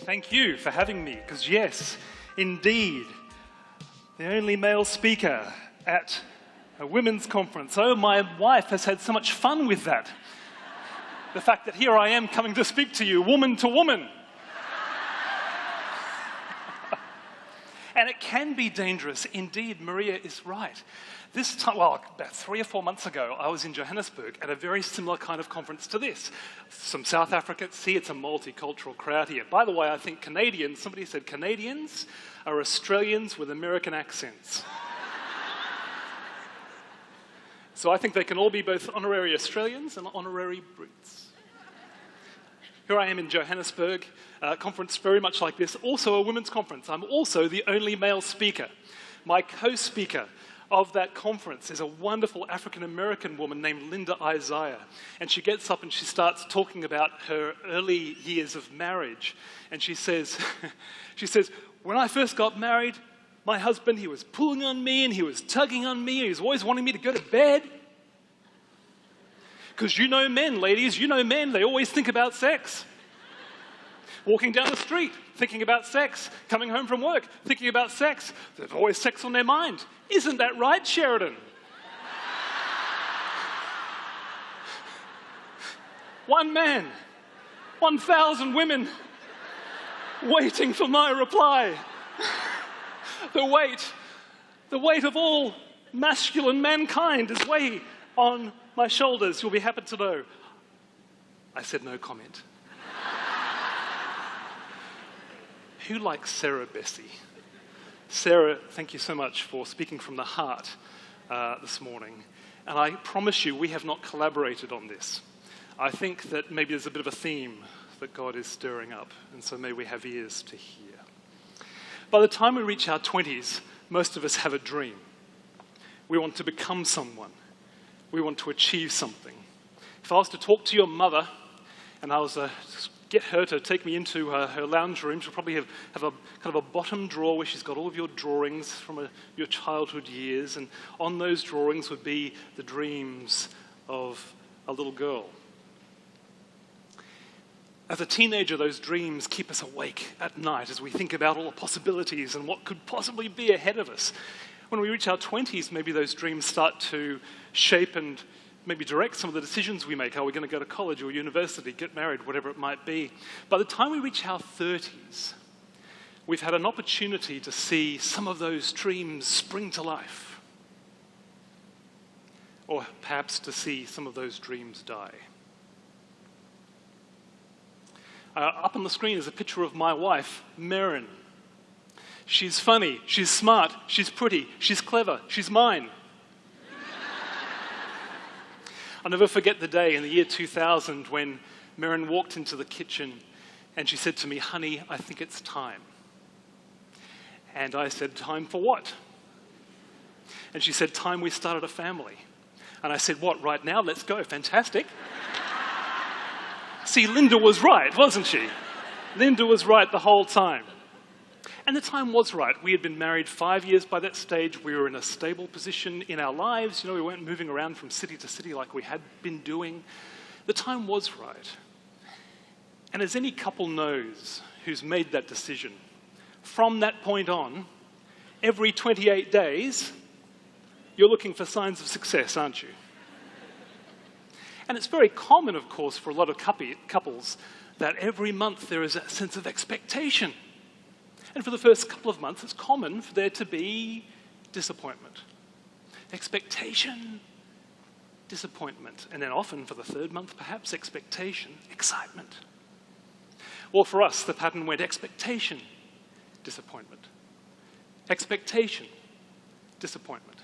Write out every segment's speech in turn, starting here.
Thank you for having me, because yes, indeed, the only male speaker at a women's conference. Oh, my wife has had so much fun with that. The fact that here I am coming to speak to you, woman to woman. And it can be dangerous. Indeed, Maria is right. This time, well, about 3 or 4 months ago, I was in Johannesburg at a very similar kind of conference to this. Some South Africans. See, it's a multicultural crowd here. By the way, I think Canadians, somebody said Canadians are Australians with American accents. So I think they can all be both honorary Australians and honorary Brits. Here I am in Johannesburg, a conference very much like this, also a women's conference. I'm also the only male speaker. My co-speaker of that conference is a wonderful African-American woman named Linda Isaiah. And she gets up and she starts talking about her early years of marriage. And she says, when I first got married, my husband, he was pulling on me and he was tugging on me. He was always wanting me to go to bed. Because you know men, ladies, you know men, they always think about sex. Walking down the street, thinking about sex. Coming home from work, thinking about sex. There's always sex on their mind. Isn't that right, Sheridan? One man, 1,000 women waiting for my reply. The weight of all masculine mankind is way on my shoulders. You'll be happy to know. I said no comment. Who likes Sarah Bessie? Sarah, thank you so much for speaking from the heart this morning. And I promise you, we have not collaborated on this. I think that maybe there's a bit of a theme that God is stirring up, and so may we have ears to hear. By the time we reach our 20s, most of us have a dream. We want to become someone. We want to achieve something. If I was to talk to your mother, and I was get her to take me into her lounge room, she'll probably have a kind of a bottom drawer where she's got all of your drawings from your childhood years, and on those drawings would be the dreams of a little girl. As a teenager, those dreams keep us awake at night as we think about all the possibilities and what could possibly be ahead of us. When we reach our 20s, maybe those dreams start to shape and maybe direct some of the decisions we make. Are we going to go to college or university, get married, whatever it might be? By the time we reach our 30s, we've had an opportunity to see some of those dreams spring to life. Or perhaps to see some of those dreams die. Up on the screen is a picture of my wife, Merrin. She's funny, she's smart, she's pretty, she's clever, she's mine. I'll never forget the day in the year 2000 when Merrin walked into the kitchen and she said to me, "Honey, I think it's time." And I said, "Time for what?" And she said, "Time we started a family." And I said, "What, right now? Let's go, fantastic." See, Linda was right, wasn't she? Linda was right the whole time. And the time was right. We had been married 5 years by that stage. We were in a stable position in our lives. You know, we weren't moving around from city to city like we had been doing. The time was right. And as any couple knows who's made that decision, from that point on, every 28 days, you're looking for signs of success, aren't you? And it's very common, of course, for a lot of couples that every month there is a sense of expectation. And for the first couple of months, it's common for there to be disappointment. Expectation, disappointment. And then often for the third month, perhaps expectation, excitement. Well, for us, the pattern went expectation, disappointment. Expectation, disappointment.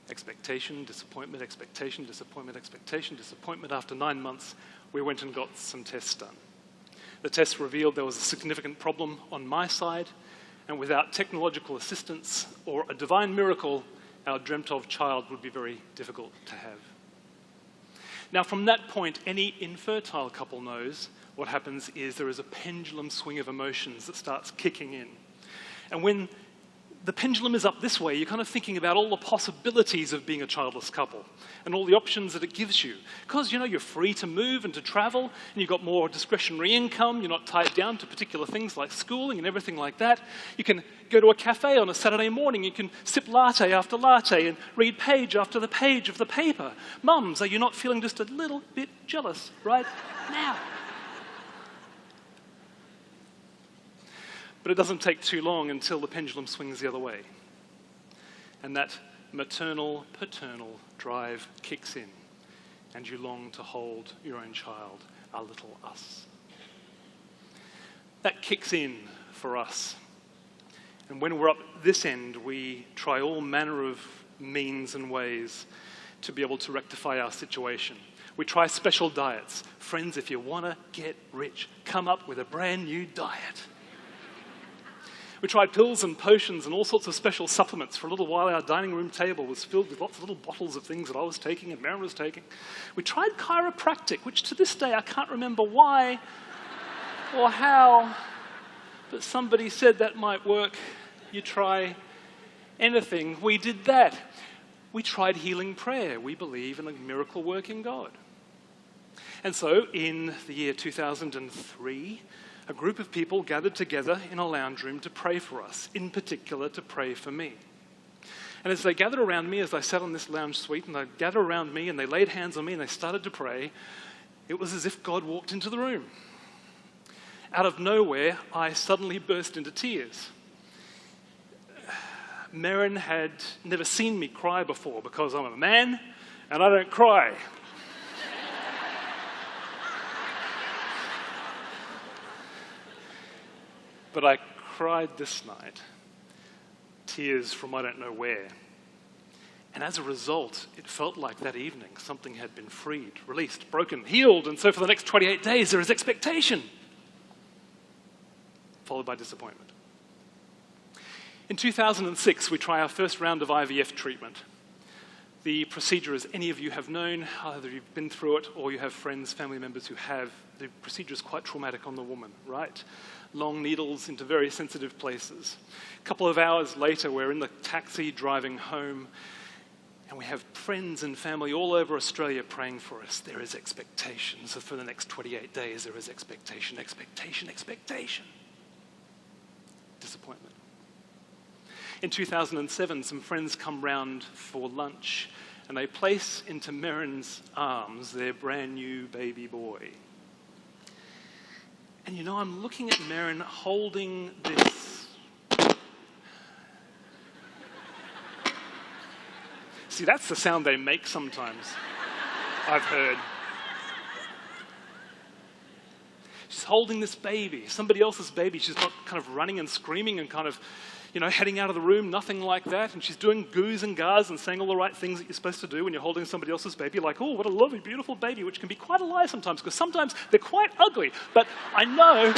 Expectation, disappointment, expectation, disappointment, expectation, disappointment. After 9 months, we went and got some tests done. The tests revealed there was a significant problem on my side, and without technological assistance or a divine miracle, our dreamt of child would be very difficult to have. Now, from that point, any infertile couple knows what happens is there is a pendulum swing of emotions that starts kicking in. And when the pendulum is up this way, you're kind of thinking about all the possibilities of being a childless couple and all the options that it gives you. Because, you're free to move and to travel, and you've got more discretionary income, you're not tied down to particular things like schooling and everything like that. You can go to a cafe on a Saturday morning, you can sip latte after latte and read page after the page of the paper. Mums, are you not feeling just a little bit jealous right now? But it doesn't take too long until the pendulum swings the other way. And that maternal-paternal drive kicks in, and you long to hold your own child, a little us. That kicks in for us. And when we're up this end, we try all manner of means and ways to be able to rectify our situation. We try special diets. Friends, if you want to get rich, come up with a brand new diet. We tried pills and potions and all sorts of special supplements. For a little while, our dining room table was filled with lots of little bottles of things that I was taking and Maren was taking. We tried chiropractic, which to this day I can't remember why or how, but somebody said that might work. You try anything. We did that. We tried healing prayer. We believe in a miracle-working God. And so, in the year 2003, a group of people gathered together in a lounge room to pray for us, in particular to pray for me. And as they gathered around me, as I sat on this lounge suite, and they gathered around me and they laid hands on me and they started to pray, it was as if God walked into the room. Out of nowhere, I suddenly burst into tears. Maren had never seen me cry before because I'm a man and I don't cry. But I cried this night, tears from I don't know where. And as a result, it felt like that evening something had been freed, released, broken, healed. And so for the next 28 days, there is expectation, followed by disappointment. In 2006, we try our first round of IVF treatment. The procedure, as any of you have known, either you've been through it or you have friends, family members who have, the procedure is quite traumatic on the woman, right? Long needles into very sensitive places. A couple of hours later, we're in the taxi driving home, and we have friends and family all over Australia praying for us. There is expectation. So for the next 28 days, there is expectation, expectation, expectation. Disappointment. In 2007, some friends come round for lunch, and they place into Maren's arms their brand new baby boy. And I'm looking at Maren holding this. See, that's the sound they make sometimes, I've heard. She's holding this baby, somebody else's baby. She's not kind of running and screaming and kind of, heading out of the room, nothing like that. And she's doing goos and gahs and saying all the right things that you're supposed to do when you're holding somebody else's baby, like, oh, what a lovely, beautiful baby, which can be quite a lie sometimes, because sometimes they're quite ugly. But I know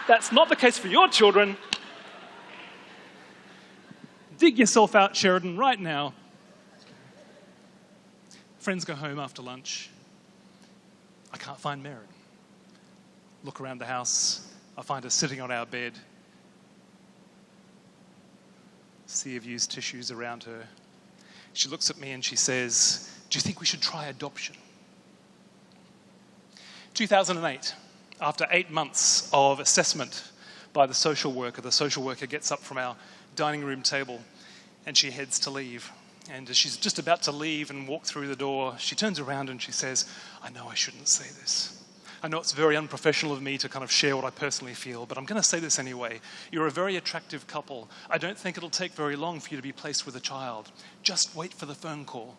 that's not the case for your children. Dig yourself out, Sheridan, right now. Friends go home after lunch. I can't find Maren. Look around the house. I find her sitting on our bed. Sea of used tissues around her. She looks at me and she says, "Do you think we should try adoption?" 2008, after 8 months of assessment by the social worker gets up from our dining room table and she heads to leave. And as she's just about to leave and walk through the door, she turns around and she says, "I know I shouldn't say this. I know it's very unprofessional of me to kind of share what I personally feel, but I'm going to say this anyway. You're a very attractive couple. I don't think it'll take very long for you to be placed with a child. Just wait for the phone call."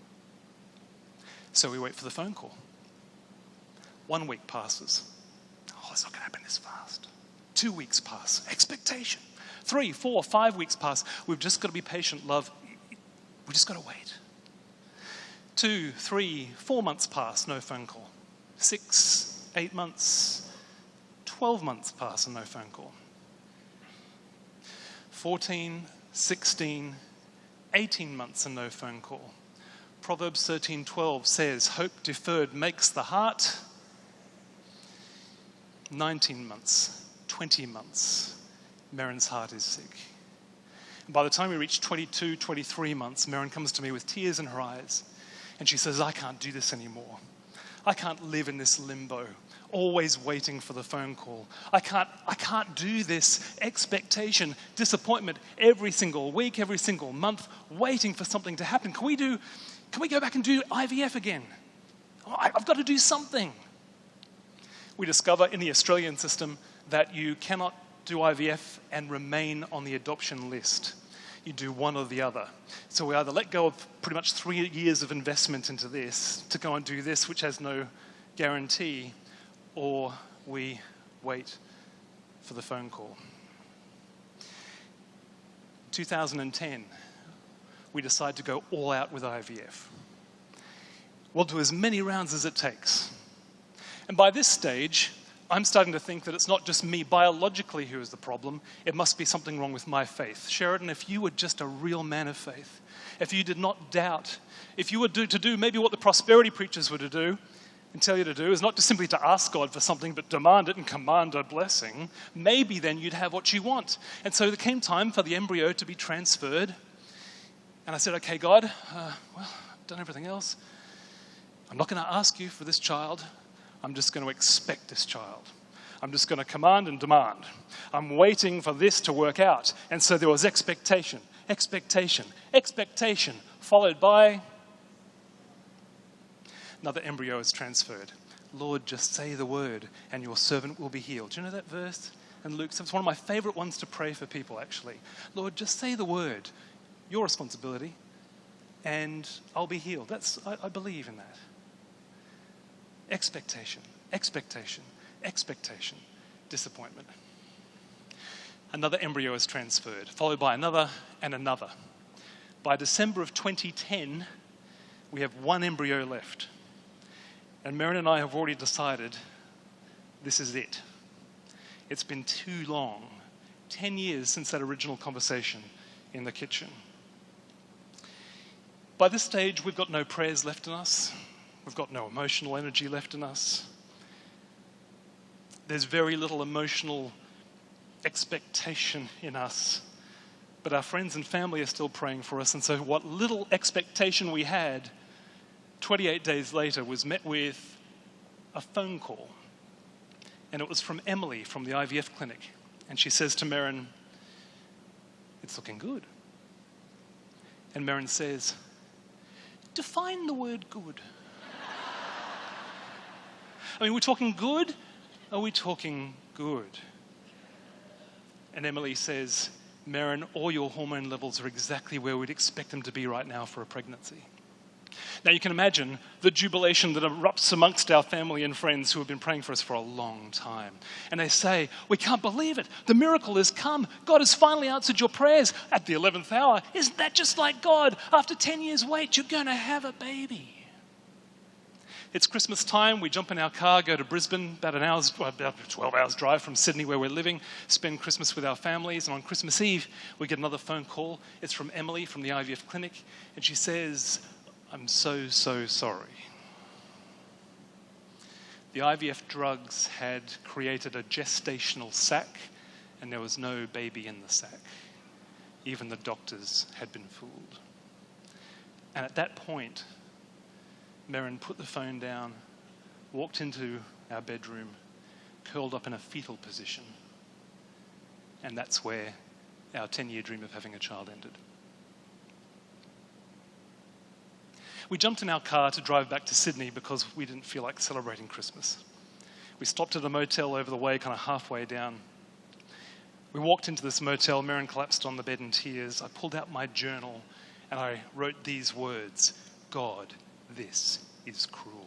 So we wait for the phone call. 1 week passes. Oh, it's not going to happen this fast. 2 weeks pass. Expectation. 3, 4, 5 weeks pass. We've just got to be patient, love. We've just got to wait. 2, 3, 4 months pass. No phone call. 6, 8 months, 12 months pass and no phone call. 14, 16, 18 months and no phone call. Proverbs 13:12 says, "Hope deferred makes the heart." 19 months, 20 months, Maren's heart is sick. And by the time we reached 22, 23 months, Merrin comes to me with tears in her eyes. And she says, I can't do this anymore. I can't live in this limbo, always waiting for the phone call. I can't do this expectation, disappointment every single week, every single month, waiting for something to happen. Can we go back and do IVF again? I've got to do something. We discover in the Australian system that you cannot do IVF and remain on the adoption list. You do one or the other. So we either let go of pretty much 3 years of investment into this to go and do this, which has no guarantee, or we wait for the phone call. 2010, we decide to go all out with IVF. We'll do as many rounds as it takes. And by this stage, I'm starting to think that it's not just me biologically who is the problem. It must be something wrong with my faith. Sheridan, if you were just a real man of faith, if you did not doubt, if you were to do maybe what the prosperity preachers were to do and tell you to do, is not just simply to ask God for something, but demand it and command a blessing, maybe then you'd have what you want. And so there came time for the embryo to be transferred. And I said, okay, God, well, I've done everything else. I'm not going to ask you for this child. I'm just going to expect this child. I'm just going to command and demand. I'm waiting for this to work out. And so there was expectation, followed by another embryo is transferred. Lord, just say the word and your servant will be healed. Do you know that verse in Luke? It's one of my favorite ones to pray for people, actually. Lord, just say the word, your responsibility, and I'll be healed. I believe in that. Expectation, disappointment. Another embryo is transferred, followed by another and another. By December of 2010, we have one embryo left. And Merrin and I have already decided this is it. It's been too long, 10 years since that original conversation in the kitchen. By this stage, we've got no prayers left in us. We've got no emotional energy left in us. There's very little emotional expectation in us. But our friends and family are still praying for us. And so what little expectation we had 28 days later was met with a phone call. And it was from Emily from the IVF clinic. And she says to Merrin, it's looking good. And Merrin says, define the word good. I mean, we're talking good? Are we talking good? And Emily says, Merrin, all your hormone levels are exactly where we'd expect them to be right now for a pregnancy. Now, you can imagine the jubilation that erupts amongst our family and friends who have been praying for us for a long time. And they say, we can't believe it. The miracle has come. God has finally answered your prayers at the 11th hour. Isn't that just like God? After 10 years wait, you're going to have a baby. It's Christmas time. We jump in our car, go to Brisbane, about 12 hours drive from Sydney where we're living, spend Christmas with our families. And on Christmas Eve, we get another phone call. It's from Emily from the IVF clinic. And she says, I'm so sorry. The IVF drugs had created a gestational sac, and there was no baby in the sac. Even the doctors had been fooled. And at that point, Merrin put the phone down, walked into our bedroom, curled up in a fetal position. And that's where our 10-year dream of having a child ended. We jumped in our car to drive back to Sydney because we didn't feel like celebrating Christmas. We stopped at a motel over the way, kind of halfway down. We walked into this motel. Merrin collapsed on the bed in tears. I pulled out my journal and I wrote these words, God, this is cruel.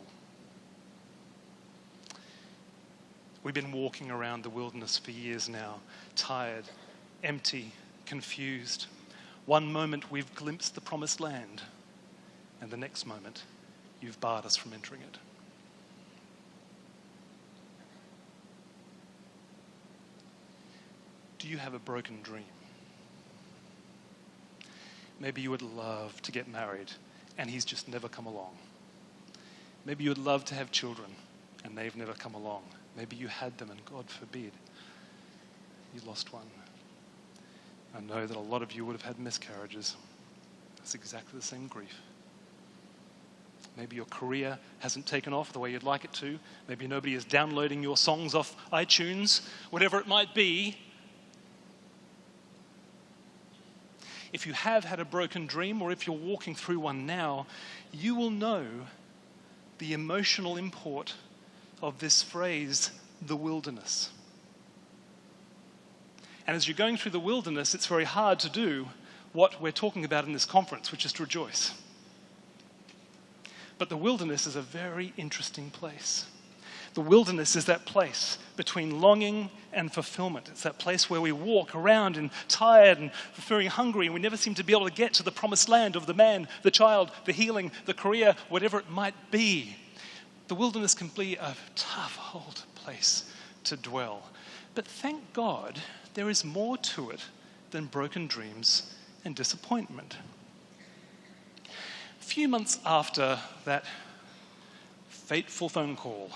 We've been walking around the wilderness for years now, tired, empty, confused. One moment we've glimpsed the promised land, and the next moment you've barred us from entering it. Do you have a broken dream? Maybe you would love to get married and he's just never come along. Maybe you would love to have children and they've never come along. Maybe you had them and God forbid, you lost one. I know that a lot of you would have had miscarriages. It's exactly the same grief. Maybe your career hasn't taken off the way you'd like it to. Maybe nobody is downloading your songs off iTunes, whatever it might be. If you have had a broken dream, or if you're walking through one now, you will know the emotional import of this phrase, the wilderness. And as you're going through the wilderness, it's very hard to do what we're talking about in this conference, which is to rejoice. But the wilderness is a very interesting place. The wilderness is that place between longing and fulfillment. It's that place where we walk around and tired and very hungry, and we never seem to be able to get to the promised land of the man, the child, the healing, the career, whatever it might be. The wilderness can be a tough old place to dwell. But thank God there is more to it than broken dreams and disappointment. A few months after that fateful phone call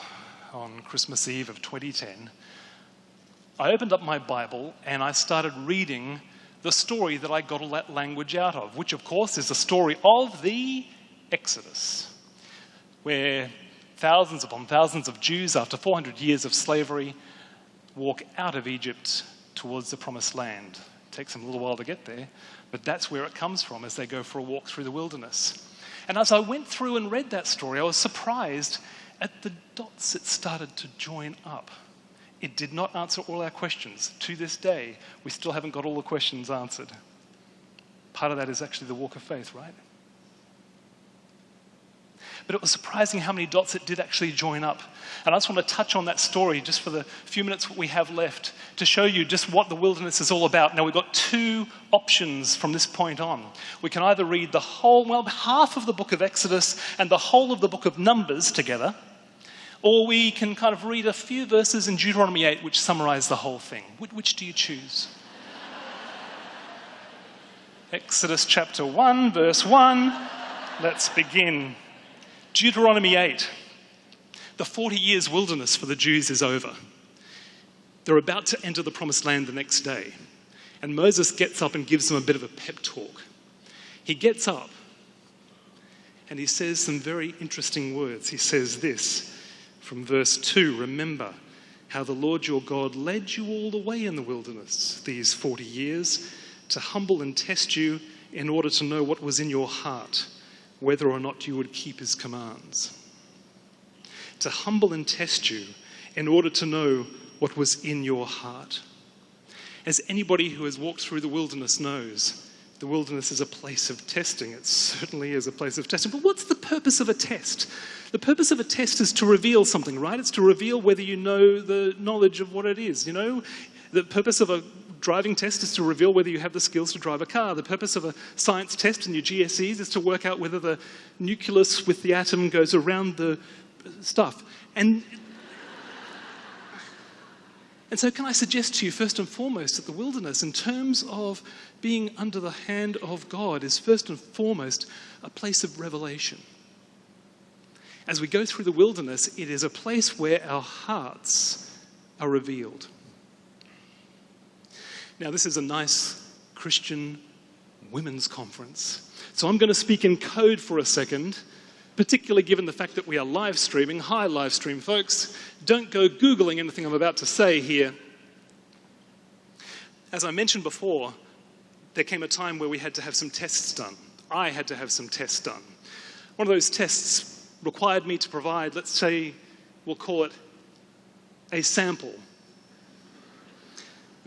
on Christmas Eve of 2010, I opened up my Bible and I started reading the story that I got all that language out of, which of course is the story of the Exodus, where thousands upon thousands of Jews, after 400 years of slavery, walk out of Egypt towards the promised land. It takes them a little while to get there, but that's where it comes from as they go for a walk through the wilderness. And as I went through and read that story, I was surprised at the dots it started to join up. It did not answer all our questions. To this day, we still haven't got all the questions answered. Part of that is actually the walk of faith, right? But it was surprising how many dots it did actually join up. And I just want to touch on that story just for the few minutes we have left to show you just what the wilderness is all about. Now, we've got two options from this point on. We can either read the whole, well, half of the book of Exodus and the whole of the book of Numbers together, or we can kind of read a few verses in Deuteronomy 8 which summarize the whole thing. Which do you choose? Exodus chapter 1, verse 1. Let's begin. Deuteronomy 8. The 40 years wilderness for the Jews is over. They're about to enter the promised land the next day. And Moses gets up and gives them a bit of a pep talk. He gets up and he says some very interesting words. He says this from verse 2, remember how the Lord your God led you all the way in the wilderness these 40 years to humble and test you in order to know what was in your heart, whether or not you would keep his commands. To humble and test you in order to know what was in your heart. As anybody who has walked through the wilderness knows, the wilderness is a place of testing. It certainly is a place of testing. But what's the purpose of a test? The purpose of a test is to reveal something, right? It's to reveal whether you know the knowledge of what it is, you know? The purpose of a driving test is to reveal whether you have the skills to drive a car. The purpose of a science test in your GCSEs is to work out whether the nucleus with the atom goes around the stuff. And so can I suggest to you, first and foremost, that the wilderness, in terms of being under the hand of God, is first and foremost a place of revelation. As we go through the wilderness, it is a place where our hearts are revealed. Now, this is a nice Christian women's conference. So I'm going to speak in code for a second, particularly given the fact that we are live streaming. Hi, live stream folks. Don't go Googling anything I'm about to say here. As I mentioned before, there came a time where we had to have some tests done. I had to have some tests done. One of those tests required me to provide, let's say, we'll call it a sample.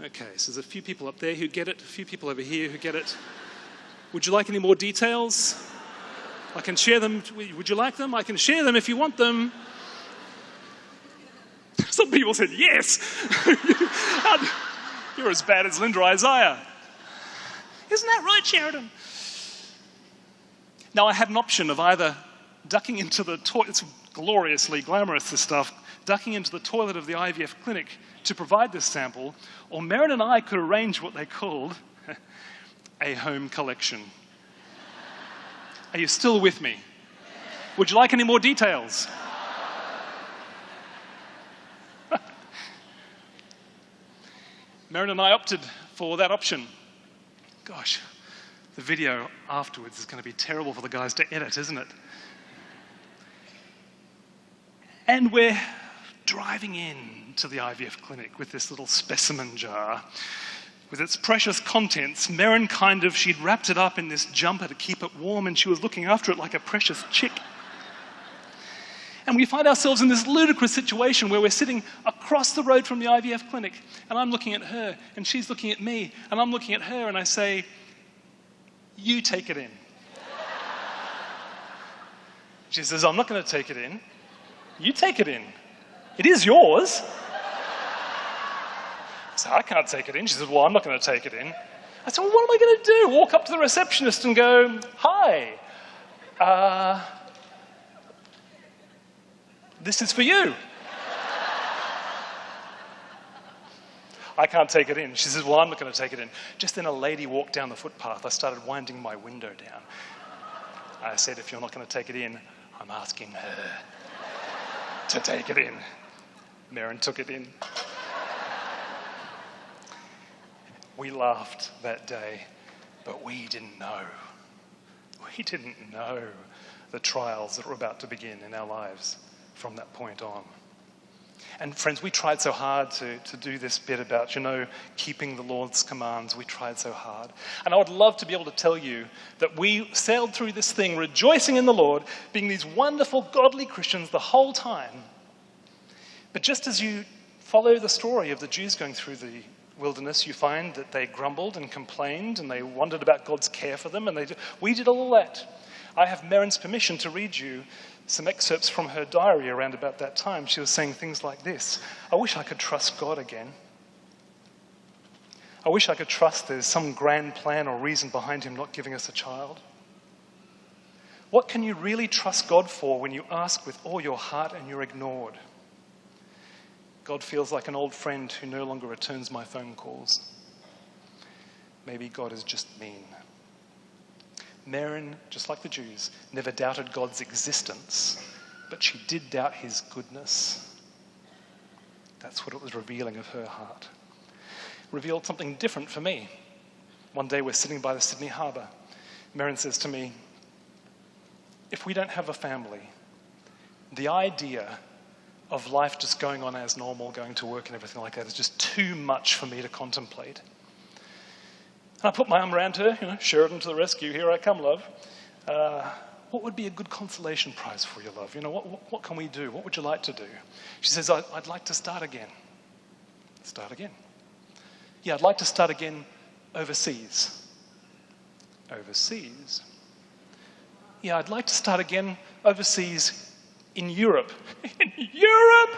Okay, so there's a few people up there who get it, a few people over here who get it. Would you like any more details? I can share them. Would you like them? I can share them if you want them. Some people said, yes. You're as bad as Linda Isaiah. Isn't that right, Sheridan? Now, I had an option of either ducking into the toilet. It's gloriously glamorous, this stuff. Ducking into the toilet of the IVF clinic to provide this sample, or Merrin and I could arrange what they called a home collection. Are you still with me? Would you like any more details? Merrin and I opted for that option. Gosh, the video afterwards is going to be terrible for the guys to edit, isn't it? And we're driving in to the IVF clinic with this little specimen jar with its precious contents. Merrin she'd wrapped it up in this jumper to keep it warm, and she was looking after it like a precious chick. And we find ourselves in this ludicrous situation where we're sitting across the road from the IVF clinic, and I'm looking at her, and she's looking at me, and I'm looking at her, and I say, "You take it in." She says, "I'm not going to take it in. You take it in. It is yours." I said, "I can't take it in." She says, "Well, I'm not going to take it in." I said, "Well, what am I going to do? Walk up to the receptionist and go, 'Hi, this is for you.' I can't take it in." She says, "Well, I'm not going to take it in." Just then a lady walked down the footpath. I started winding my window down. I said, "If you're not going to take it in, I'm asking her to take it in." Merrin took it in. We laughed that day, but we didn't know. We didn't know the trials that were about to begin in our lives from that point on. And friends, we tried so hard to do this bit about, keeping the Lord's commands. We tried so hard. And I would love to be able to tell you that we sailed through this thing rejoicing in the Lord, being these wonderful, godly Christians the whole time. But just as you follow the story of the Jews going through the wilderness, you find that they grumbled and complained and they wondered about God's care for them, and we did all that. I have Merrin's permission to read you some excerpts from her diary around about that time. She was saying things like this: "I wish I could trust God again. I wish I could trust there's some grand plan or reason behind him not giving us a child. What can you really trust God for when you ask with all your heart and you're ignored? God feels like an old friend who no longer returns my phone calls. Maybe God is just mean." Merrin, just like the Jews, never doubted God's existence, but she did doubt his goodness. That's what it was revealing of her heart. It revealed something different for me. One day we're sitting by the Sydney Harbour. Merrin says to me, "If we don't have a family, the idea of life just going on as normal, going to work and everything like that, is just too much for me to contemplate." And I put my arm around her, Sheridan to the rescue, here I come, love. What would be a good consolation prize for you, love? What can we do? What would you like to do? She says, I'd like to start again. Start again? Yeah, I'd like to start again overseas. Overseas? Yeah, I'd like to start again overseas in Europe. In Europe?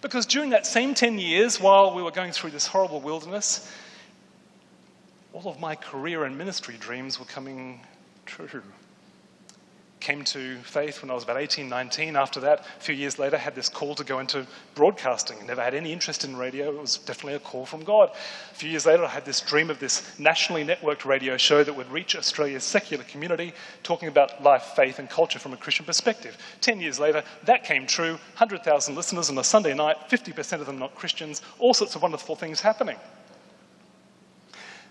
Because during that same 10 years, while we were going through this horrible wilderness, all of my career and ministry dreams were coming true. Came to faith when I was about 18, 19. After that, a few years later, had this call to go into broadcasting. Never had any interest in radio. It was definitely a call from God. A few years later, I had this dream of this nationally networked radio show that would reach Australia's secular community, talking about life, faith, and culture from a Christian perspective. 10 years later, that came true. 100,000 listeners on a Sunday night, 50% of them not Christians, all sorts of wonderful things happening.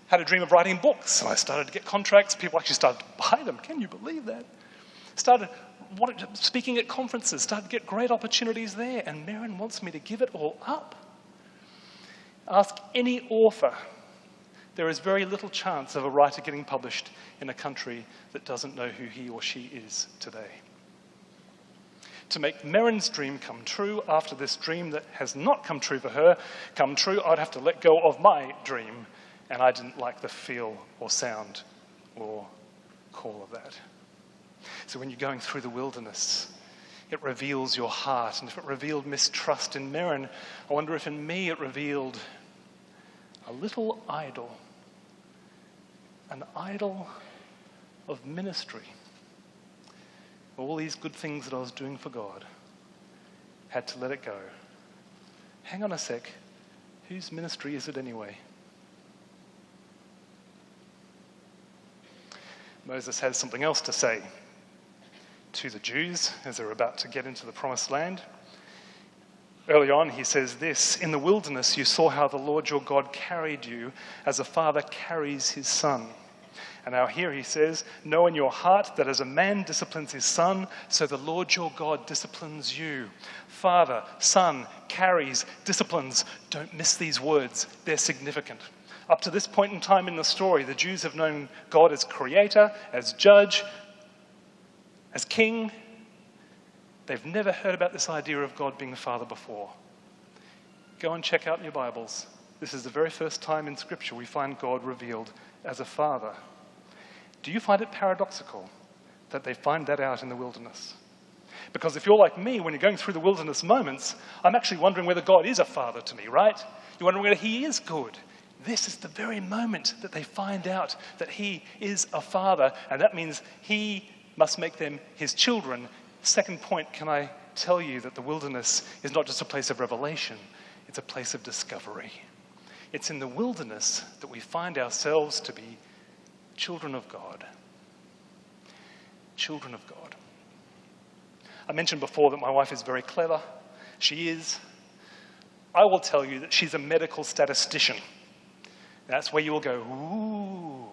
Had a dream of writing books, and I started to get contracts. People actually started to buy them. Can you believe that? Started speaking at conferences, started to get great opportunities there, and Merrin wants me to give it all up. Ask any author. There is very little chance of a writer getting published in a country that doesn't know who he or she is today. To make Merrin's dream come true, after this dream that has not come true for her come true, I'd have to let go of my dream, and I didn't like the feel or sound or call of that. So when you're going through the wilderness, it reveals your heart. And if it revealed mistrust in Merrin, I wonder if in me it revealed a little idol. An idol of ministry. All these good things that I was doing for God, had to let it go. Hang on a sec. Whose ministry is it anyway? Moses has something else to say to the Jews as they're about to get into the promised land. Early on, he says this, "In the wilderness you saw how the Lord your God carried you as a father carries his son." And now here he says, "Know in your heart that as a man disciplines his son, so the Lord your God disciplines you." Father, son, carries, disciplines. Don't miss these words. They're significant. Up to this point in time in the story, the Jews have known God as creator, as judge, as king. They've never heard about this idea of God being a father before. Go and check out in your Bibles. This is the very first time in Scripture we find God revealed as a father. Do you find it paradoxical that they find that out in the wilderness? Because if you're like me, when you're going through the wilderness moments, I'm actually wondering whether God is a father to me, right? You're wondering whether he is good. This is the very moment that they find out that he is a father, and that means he must make them his children. Second point, can I tell you that the wilderness is not just a place of revelation, it's a place of discovery. It's in the wilderness that we find ourselves to be children of God. Children of God. I mentioned before that my wife is very clever. She is. I will tell you that she's a medical statistician. That's where you'll go, ooh.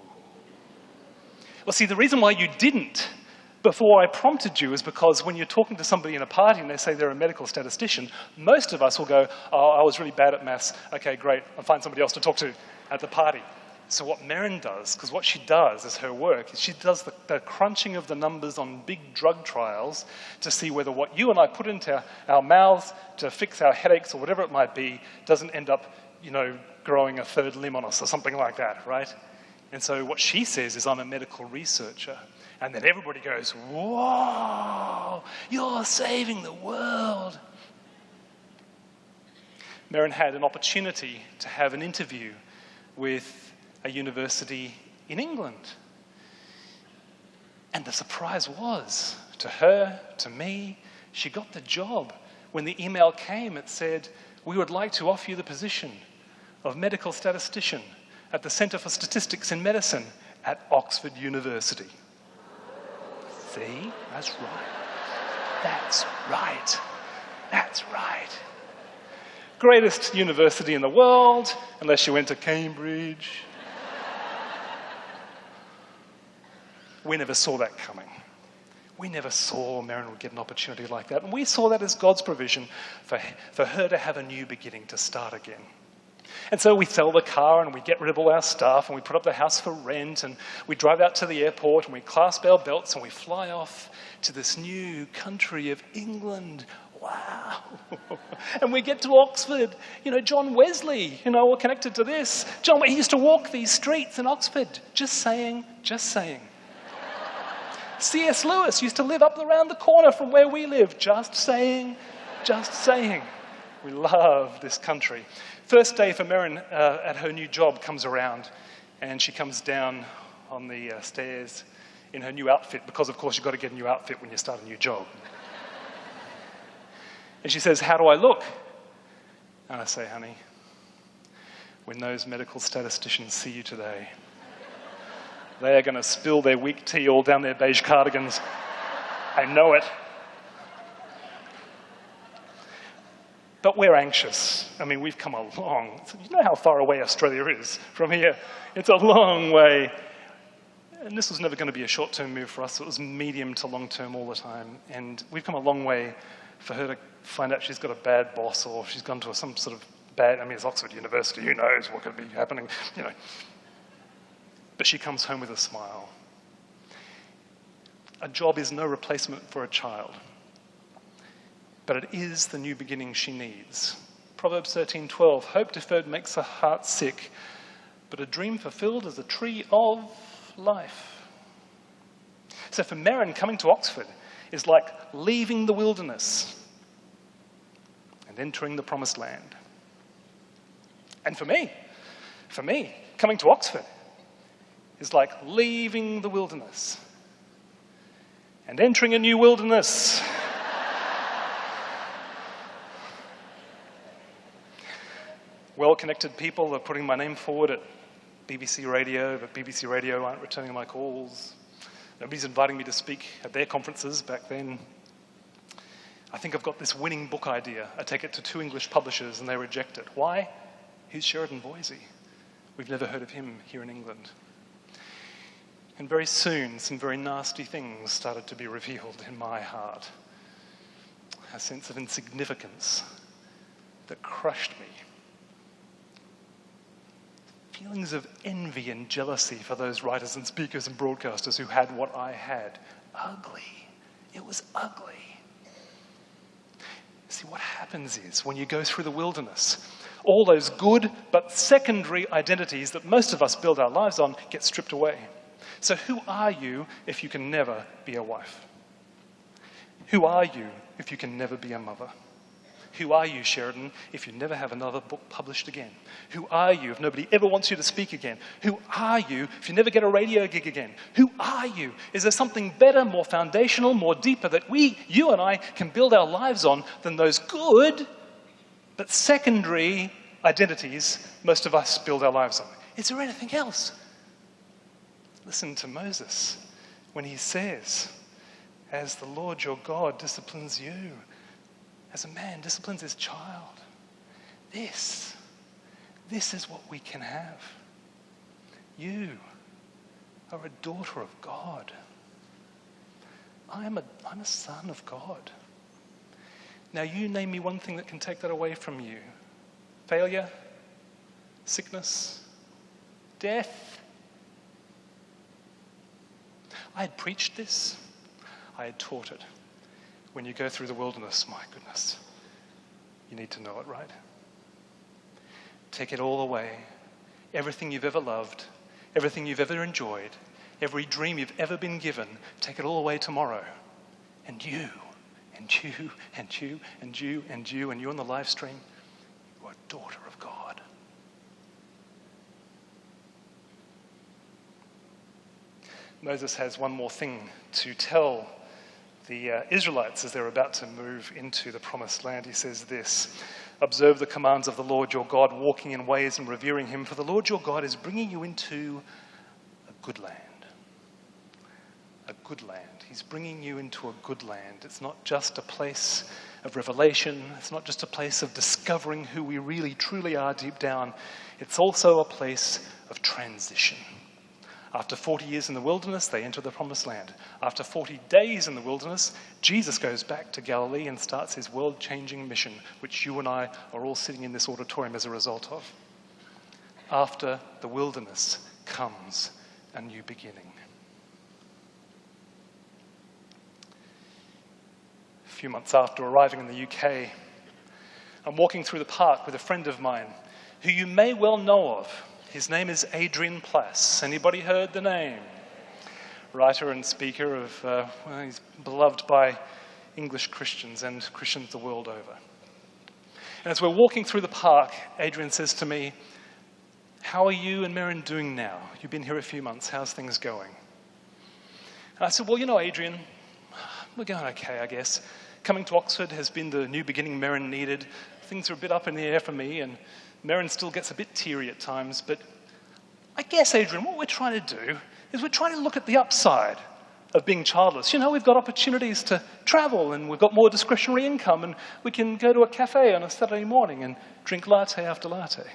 Well, see, the reason why you didn't before I prompted you is because when you're talking to somebody in a party and they say they're a medical statistician, most of us will go, "Oh, I was really bad at maths. Okay, great. I'll find somebody else to talk to at the party." So what Merrin does, because what she does is her work, is she does the crunching of the numbers on big drug trials to see whether what you and I put into our mouths to fix our headaches or whatever it might be doesn't end up, growing a third limb on us or something like that, right? And so what she says is, "I'm a medical researcher." And then everybody goes, "Whoa, you're saving the world." Merrin had an opportunity to have an interview with a university in England. And the surprise was, to her, to me, she got the job. When the email came, it said, "We would like to offer you the position of medical statistician at the Centre for Statistics in Medicine at Oxford University." See? That's right. That's right. That's right. Greatest university in the world, unless you went to Cambridge. We never saw that coming. We never saw Merrin would get an opportunity like that. And we saw that as God's provision for her to have a new beginning, to start again. And so we sell the car and we get rid of all our stuff and we put up the house for rent and we drive out to the airport and we clasp our belts and we fly off to this new country of England. Wow. And we get to Oxford. John Wesley, we're connected to this. He used to walk these streets in Oxford. Just saying. C.S. Lewis used to live up around the corner from where we live. Just saying. We love this country. First day for Merrin at her new job comes around, and she comes down on the stairs in her new outfit, because of course you've got to get a new outfit when you start a new job. And she says, "How do I look?" And I say, "Honey, when those medical statisticians see you today, they are going to spill their weak tea all down their beige cardigans. I know it." But we're anxious. We've come along. You know how far away Australia is from here? It's a long way. And this was never going to be a short-term move for us. It was medium to long-term all the time. And we've come a long way for her to find out she's got a bad boss or she's gone to some sort of bad, it's Oxford University, who knows what could be happening, But she comes home with a smile. A job is no replacement for a child. But it is the new beginning she needs. Proverbs 13:12, "Hope deferred makes the heart sick, but a dream fulfilled is a tree of life." So for Merrin, coming to Oxford is like leaving the wilderness and entering the promised land. And for me, coming to Oxford is like leaving the wilderness and entering a new wilderness. Well-connected people are putting my name forward at BBC Radio, but BBC Radio aren't returning my calls. Nobody's inviting me to speak at their conferences back then. I think I've got this winning book idea. I take it to 2 English publishers and they reject it. Why? Who's Sheridan Voysey? We've never heard of him here in England. And very soon, some very nasty things started to be revealed in my heart. A sense of insignificance that crushed me. Feelings of envy and jealousy for those writers and speakers and broadcasters who had what I had. Ugly. It was ugly. See, what happens is when you go through the wilderness, all those good but secondary identities that most of us build our lives on get stripped away. So who are you if you can never be a wife? Who are you if you can never be a mother? Who are you, Sheridan, if you never have another book published again? Who are you if nobody ever wants you to speak again? Who are you if you never get a radio gig again? Who are you? Is there something better, more foundational, more deeper that you and I can build our lives on than those good but secondary identities most of us build our lives on? Is there anything else? Listen to Moses when he says, as the Lord your God disciplines you, as a man disciplines his child. This is what we can have. You are a daughter of God. I'm a son of God. Now you name me one thing that can take that away from you. Failure, sickness, death. I had preached this. I had taught it. When you go through the wilderness, my goodness, you need to know it, right? Take it all away. Everything you've ever loved, everything you've ever enjoyed, every dream you've ever been given, take it all away tomorrow. And you, and you, and you, and you, and you, and you on the live stream, you are a daughter of God. Moses has one more thing to tell the Israelites as they're about to move into the promised land. He says this, observe the commands of the Lord your God, walking in ways and revering him, for the Lord your God is bringing you into a good land. A good land. He's bringing you into a good land. It's not just a place of revelation. It's not just a place of discovering who we really, truly are deep down. It's also a place of transition. After 40 years in the wilderness, they enter the promised land. After 40 days in the wilderness, Jesus goes back to Galilee and starts his world-changing mission, which you and I are all sitting in this auditorium as a result of. After the wilderness comes a new beginning. A few months after arriving in the UK, I'm walking through the park with a friend of mine who you may well know of. His name is Adrian Plass. Anybody heard the name? Writer and speaker of, he's beloved by English Christians and Christians the world over. And as we're walking through the park, Adrian says to me, how are you and Merrin doing now? You've been here a few months. How's things going? And I said, well, you know, Adrian, we're going okay, I guess. Coming to Oxford has been the new beginning Merrin needed. Things are a bit up in the air for me, and Merrin still gets a bit teary at times, but I guess, Adrian, what we're trying to do is we're trying to look at the upside of being childless. You know, we've got opportunities to travel, and we've got more discretionary income, and we can go to a cafe on a Saturday morning and drink latte after latte.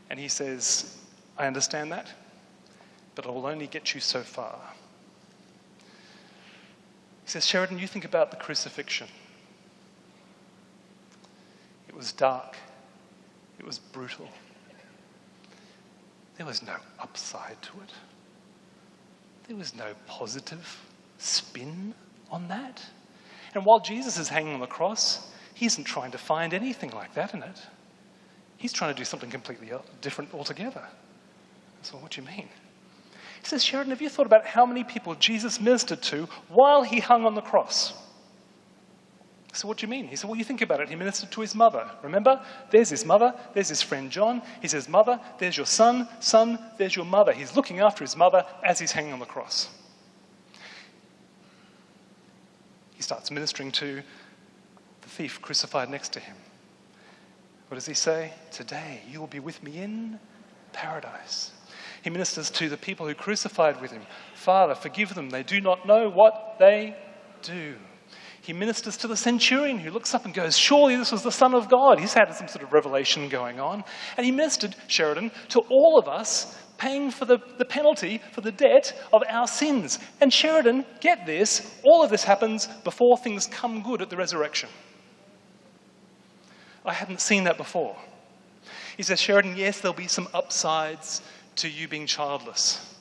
And he says, I understand that, but it will only get you so far. He says, Sheridan, you think about the crucifixion. It was dark. It was brutal. There was no upside to it. There was no positive spin on that. And while Jesus is hanging on the cross, he isn't trying to find anything like that in it. He's trying to do something completely different altogether. So what do you mean? He says, Sheridan, have you thought about how many people Jesus ministered to while he hung on the cross? So what do you mean? He said, well, you think about it. He ministered to his mother. Remember? There's his mother. There's his friend John. He says, mother, there's your son. Son, there's your mother. He's looking after his mother as he's hanging on the cross. He starts ministering to the thief crucified next to him. What does he say? Today you will be with me in paradise. He ministers to the people who crucified with him. Father, forgive them. They do not know what they do. He ministers to the centurion who looks up and goes, surely this was the Son of God. He's had some sort of revelation going on. And he ministered, Sheridan, to all of us, paying for the penalty for the debt of our sins. And Sheridan, get this, all of this happens before things come good at the resurrection. I hadn't seen that before. He says, Sheridan, yes, there'll be some upsides to you being childless,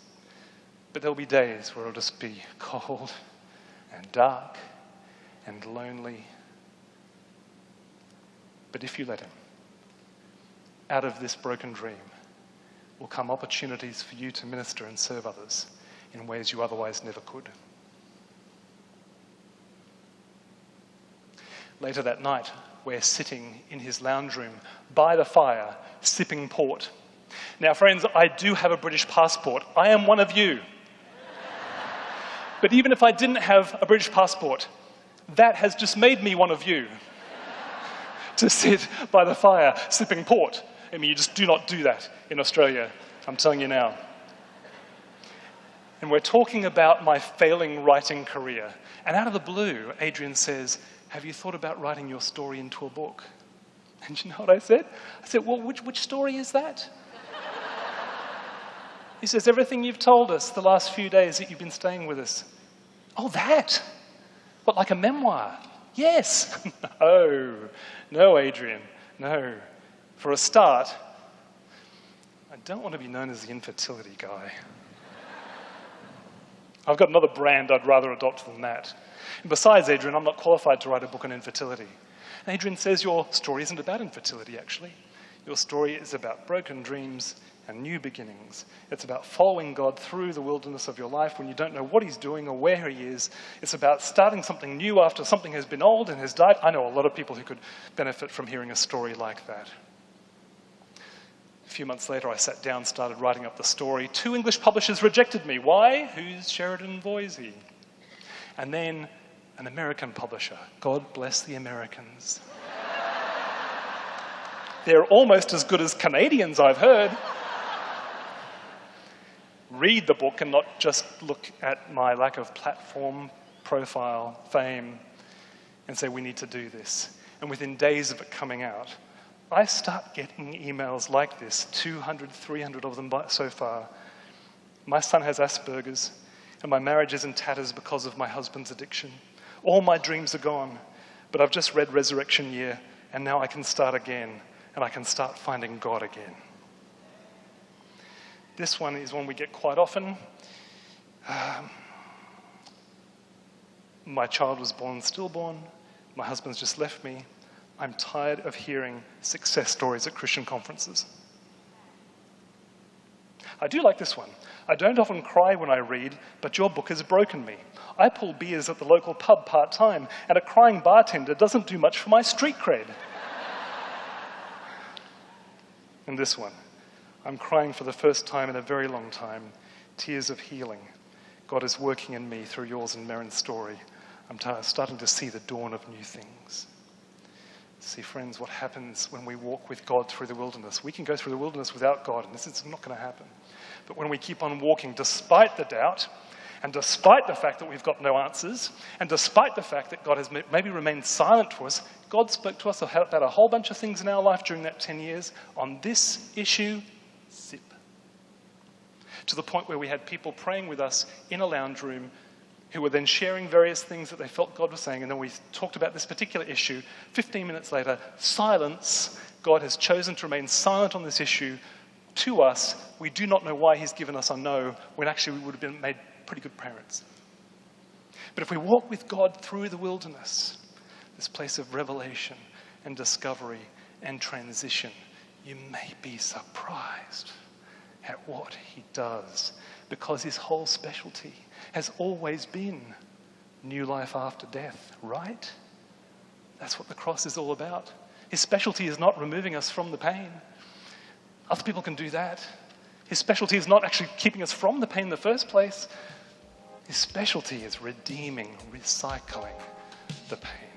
but there'll be days where it'll just be cold and dark and lonely. But if you let him, out of this broken dream will come opportunities for you to minister and serve others in ways you otherwise never could. Later that night, we're sitting in his lounge room by the fire, sipping port. Now, friends, I do have a British passport. I am one of you. But even if I didn't have a British passport, that has just made me one of you. To sit by the fire, sipping port. I mean, you just do not do that in Australia, I'm telling you now. And we're talking about my failing writing career. And out of the blue, Adrian says, have you thought about writing your story into a book? And you know what I said? I said, well, which story is that? He says, everything you've told us the last few days that you've been staying with us. Oh, that? What, like a memoir? Yes. No, Adrian, no. For a start, I don't want to be known as the infertility guy. I've got another brand I'd rather adopt than that. And besides, Adrian, I'm not qualified to write a book on infertility. And Adrian says your story isn't about infertility, actually. Your story is about broken dreams and new beginnings. It's about following God through the wilderness of your life when you don't know what he's doing or where he is. It's about starting something new after something has been old and has died. I know a lot of people who could benefit from hearing a story like that. A few months later, I sat down, started writing up the story. 2 English publishers rejected me. Why? Who's Sheridan Voysey? And then an American publisher. God bless the Americans. They're almost as good as Canadians, I've heard. Read the book and not just look at my lack of platform, profile, fame, and say, we need to do this. And within days of it coming out, I start getting emails like this, 200, 300 of them so far. My son has Asperger's, and my marriage is in tatters because of my husband's addiction. All my dreams are gone, but I've just read Resurrection Year, and now I can start again, and I can start finding God again. This one is one we get quite often. My child was born stillborn. My husband's just left me. I'm tired of hearing success stories at Christian conferences. I do like this one. I don't often cry when I read, but your book has broken me. I pull beers at the local pub part-time, and a crying bartender doesn't do much for my street cred. And this one. I'm crying for the first time in a very long time. Tears of healing. God is working in me through yours and Marin's story. I'm starting to see the dawn of new things. See, friends, what happens when we walk with God through the wilderness. We can go through the wilderness without God, and this is not going to happen. But when we keep on walking despite the doubt, and despite the fact that we've got no answers, and despite the fact that God has maybe remained silent to us, God spoke to us about a whole bunch of things in our life during that 10 years. On this issue, zip. To the point where we had people praying with us in a lounge room who were then sharing various things that they felt God was saying, and then we talked about this particular issue. 15 minutes later, silence. God has chosen to remain silent on this issue to us. We do not know why he's given us a no, when actually we would have been made pretty good parents. But if we walk with God through the wilderness, this place of revelation and discovery and transition, you may be surprised at what he does, because his whole specialty has always been new life after death, right? That's what the cross is all about. His specialty is not removing us from the pain. Other people can do that. His specialty is not actually keeping us from the pain in the first place. His specialty is redeeming, recycling the pain.